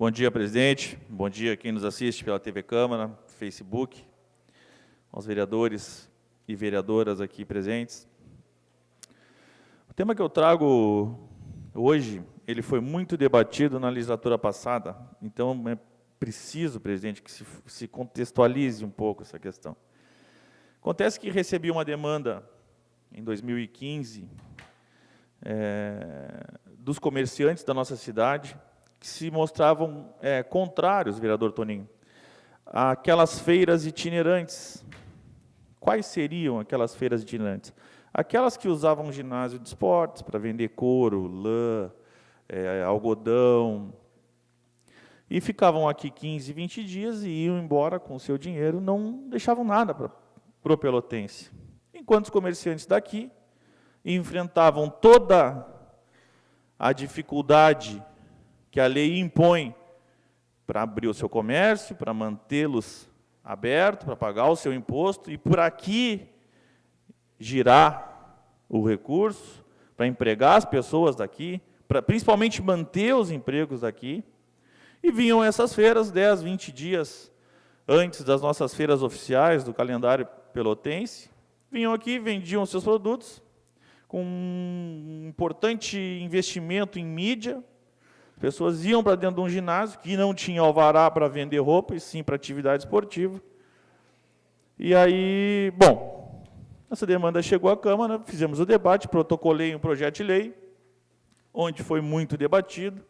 Bom dia, presidente. Bom dia a quem nos assiste pela TV Câmara, Facebook, aos vereadores e vereadoras aqui presentes. O tema que eu trago hoje, ele foi muito debatido na legislatura passada, então é preciso, presidente, que se contextualize um pouco essa questão. Acontece que recebi uma demanda em 2015 dos comerciantes da nossa cidade, que se mostravam contrários, vereador Toninho, àquelas feiras itinerantes. Quais seriam aquelas feiras itinerantes? Aquelas que usavam ginásio de esportes para vender couro, lã, algodão, e ficavam aqui 15, 20 dias e iam embora com o seu dinheiro, não deixavam nada para o pelotense. Enquanto os comerciantes daqui enfrentavam toda a dificuldade que a lei impõe para abrir o seu comércio, para mantê-los abertos, para pagar o seu imposto, e por aqui girar o recurso, para empregar as pessoas daqui, para principalmente manter os empregos daqui, e vinham essas feiras 10, 20 dias antes das nossas feiras oficiais do calendário pelotense, vinham aqui, vendiam seus produtos, com um importante investimento em mídia. Pessoas iam para dentro de um ginásio que não tinha alvará para vender roupa, e sim para atividade esportiva. E aí, bom, essa demanda chegou à Câmara, fizemos o debate, protocolei um projeto de lei, onde foi muito debatido.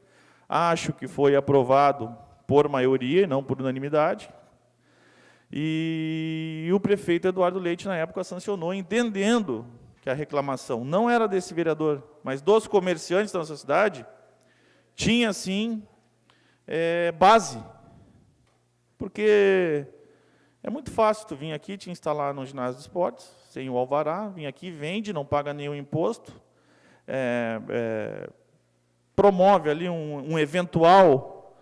Acho que foi aprovado por maioria, não por unanimidade. E o prefeito Eduardo Leite, na época, sancionou, entendendo que a reclamação não era desse vereador, mas dos comerciantes da nossa cidade, tinha, sim, base. Porque é muito fácil tu vir aqui, te instalar no ginásio de esportes, sem o alvará, vir aqui, vende, não paga nenhum imposto, promove ali um eventual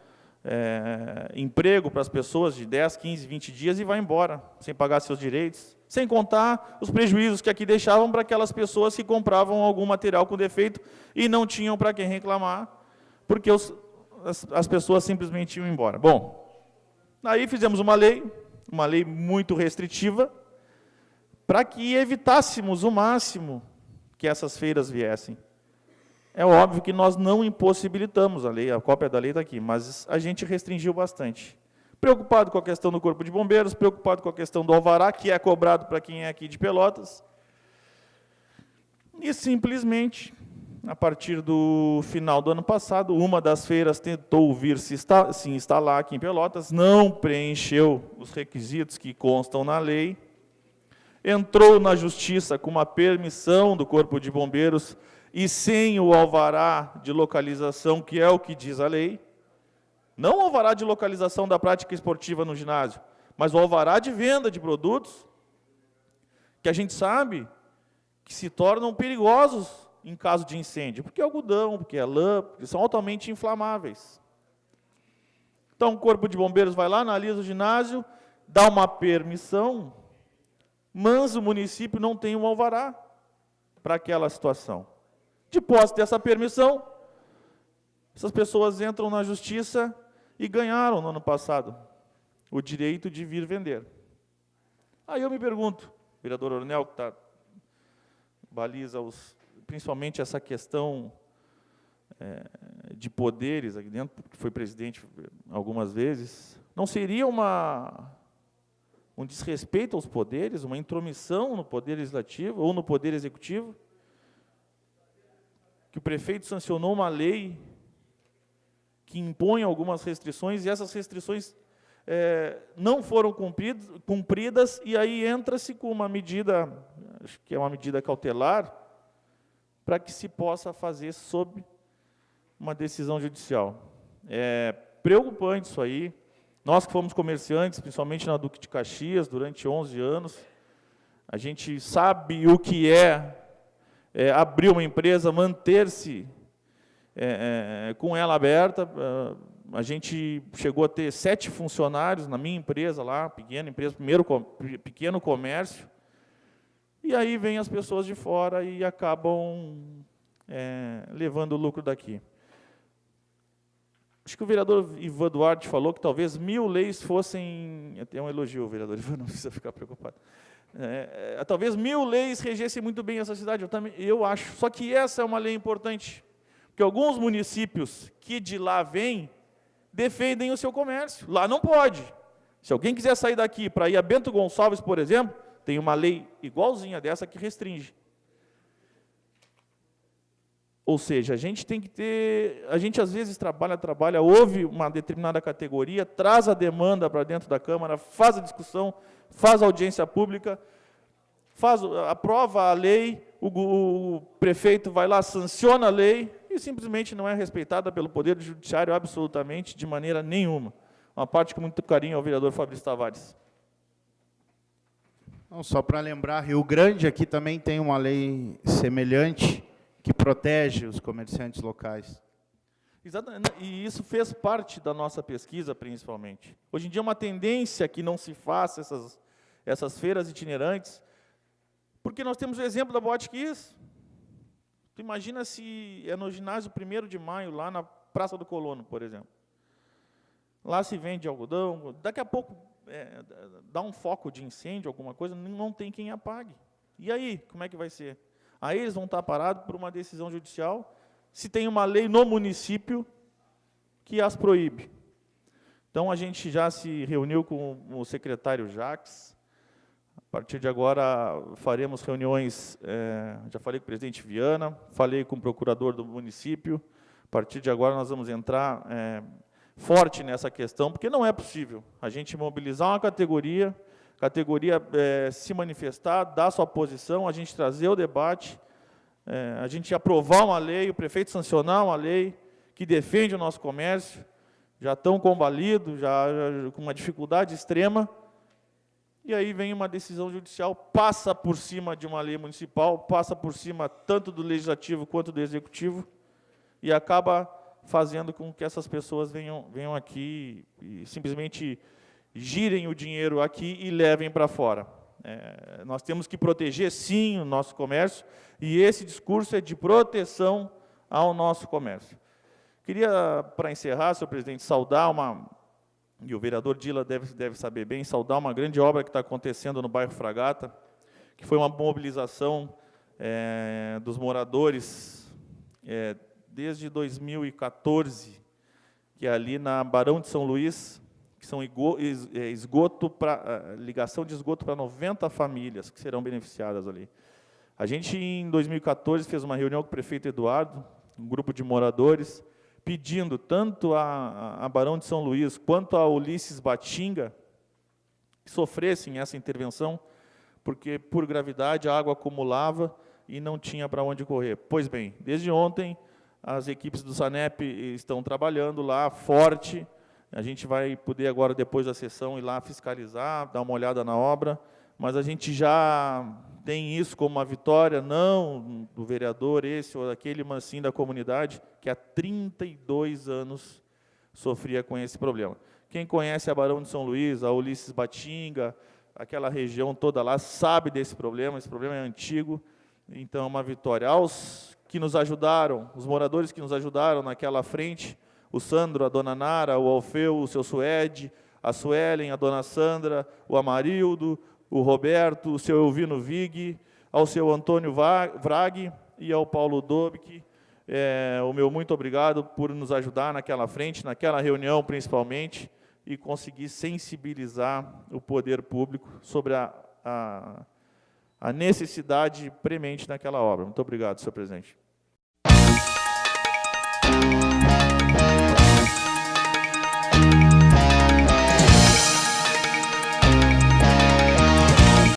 emprego para as pessoas de 10, 15, 20 dias e vai embora, sem pagar seus direitos, sem contar os prejuízos que aqui deixavam para aquelas pessoas que compravam algum material com defeito e não tinham para quem reclamar, porque as pessoas simplesmente iam embora. Bom, aí fizemos uma lei muito restritiva, para que evitássemos o máximo que essas feiras viessem. É óbvio que nós não impossibilitamos a lei, a cópia da lei está aqui, mas a gente restringiu bastante. Preocupado com a questão do Corpo de Bombeiros, preocupado com a questão do alvará, que é cobrado para quem é aqui de Pelotas, e simplesmente, a partir do final do ano passado, uma das feiras tentou vir se instalar aqui em Pelotas, não preencheu os requisitos que constam na lei, entrou na Justiça com uma permissão do Corpo de Bombeiros e sem o alvará de localização, que é o que diz a lei, não o alvará de localização da prática esportiva no ginásio, mas o alvará de venda de produtos, que a gente sabe que se tornam perigosos em caso de incêndio, porque é algodão, porque é lã, porque são altamente inflamáveis. Então, o Corpo de Bombeiros vai lá, analisa o ginásio, dá uma permissão, mas o município não tem um alvará para aquela situação. De posse dessa permissão, essas pessoas entram na Justiça e ganharam, no ano passado, o direito de vir vender. Aí eu me pergunto, vereador Ornel, que baliza principalmente essa questão de poderes aqui dentro, que foi presidente algumas vezes, não seria um desrespeito aos poderes, uma intromissão no poder legislativo ou no poder executivo? Que o prefeito sancionou uma lei que impõe algumas restrições, e essas restrições não foram cumpridas, e aí entra-se com uma medida, acho que é uma medida cautelar, para que se possa fazer sob uma decisão judicial. É preocupante isso aí. Nós que fomos comerciantes, principalmente na Duque de Caxias, durante 11 anos, a gente sabe o que é abrir uma empresa, manter-se com ela aberta. A gente chegou a ter 7 funcionários na minha empresa lá, pequena empresa, pequeno comércio, e aí vêm as pessoas de fora e acabam levando o lucro daqui. Acho que o vereador Ivan Duarte falou que talvez 1000 leis fossem... É um elogio, o vereador Ivan, não precisa ficar preocupado. Talvez 1000 leis regessem muito bem essa cidade, eu acho. Só que essa é uma lei importante, porque alguns municípios que de lá vêm, defendem o seu comércio. Lá não pode. Se alguém quiser sair daqui para ir a Bento Gonçalves, por exemplo, tem uma lei igualzinha dessa que restringe. Ou seja, a gente tem que ter... A gente, às vezes, trabalha, ouve uma determinada categoria, traz a demanda para dentro da Câmara, faz a discussão, faz a audiência pública, aprova a lei, o prefeito vai lá, sanciona a lei, e simplesmente não é respeitada pelo Poder Judiciário absolutamente, de maneira nenhuma. Uma parte com muito carinho ao vereador Fabrício Tavares. Não, só para lembrar, Rio Grande aqui também tem uma lei semelhante, que protege os comerciantes locais. Exatamente, e isso fez parte da nossa pesquisa, principalmente. Hoje em dia é uma tendência que não se faça essas feiras itinerantes, porque nós temos o exemplo da Boate Kiss. Tu imagina se é no ginásio 1º de maio, lá na Praça do Colono, por exemplo. Lá se vende algodão, daqui a pouco dá um foco de incêndio, alguma coisa, não tem quem apague. E aí, como é que vai ser? Aí eles vão estar parados por uma decisão judicial, se tem uma lei no município que as proíbe. Então, a gente já se reuniu com o secretário Jacques. A partir de agora, faremos reuniões, já falei com o presidente Viana, falei com o procurador do município. A partir de agora, nós vamos entrar forte nessa questão, porque não é possível a gente mobilizar uma categoria se manifestar, dar sua posição, a gente trazer o debate, a gente aprovar uma lei, o prefeito sancionar uma lei que defende o nosso comércio, já estão combalidos, já com uma dificuldade extrema, e aí vem uma decisão judicial, passa por cima de uma lei municipal, passa por cima tanto do legislativo quanto do executivo, e acaba fazendo com que essas pessoas venham aqui e simplesmente girem o dinheiro aqui e levem para fora. Nós temos que proteger, sim, o nosso comércio, e esse discurso é de proteção ao nosso comércio. Queria, para encerrar, senhor presidente, saudar e o vereador Dila deve saber bem, saudar uma grande obra que está acontecendo no bairro Fragata, que foi uma mobilização dos moradores desde 2014, que é ali na Barão de São Luís, que são ligação de esgoto para 90 famílias que serão beneficiadas ali. A gente, em 2014, fez uma reunião com o prefeito Eduardo, um grupo de moradores, pedindo tanto a Barão de São Luís quanto a Ulisses Batinga que sofressem essa intervenção, porque, por gravidade, a água acumulava e não tinha para onde correr. Pois bem, desde ontem, as equipes do SANEP estão trabalhando lá, forte. A gente vai poder agora, depois da sessão, ir lá fiscalizar, dar uma olhada na obra, mas a gente já tem isso como uma vitória, não do vereador esse ou aquele, mas sim da comunidade, que há 32 anos sofria com esse problema. Quem conhece a Barão de São Luís, a Ulisses Batinga, aquela região toda lá, sabe desse problema, esse problema é antigo, então é uma vitória. Aos que nos ajudaram, os moradores que nos ajudaram naquela frente, o Sandro, a dona Nara, o Alfeu, o seu Suede, a Suelen, a dona Sandra, o Amarildo, o Roberto, o seu Elvino Vig, ao seu Antônio Vrag e ao Paulo Dobik, o meu muito obrigado por nos ajudar naquela frente, naquela reunião principalmente, e conseguir sensibilizar o poder público sobre a necessidade premente naquela obra. Muito obrigado, senhor presidente.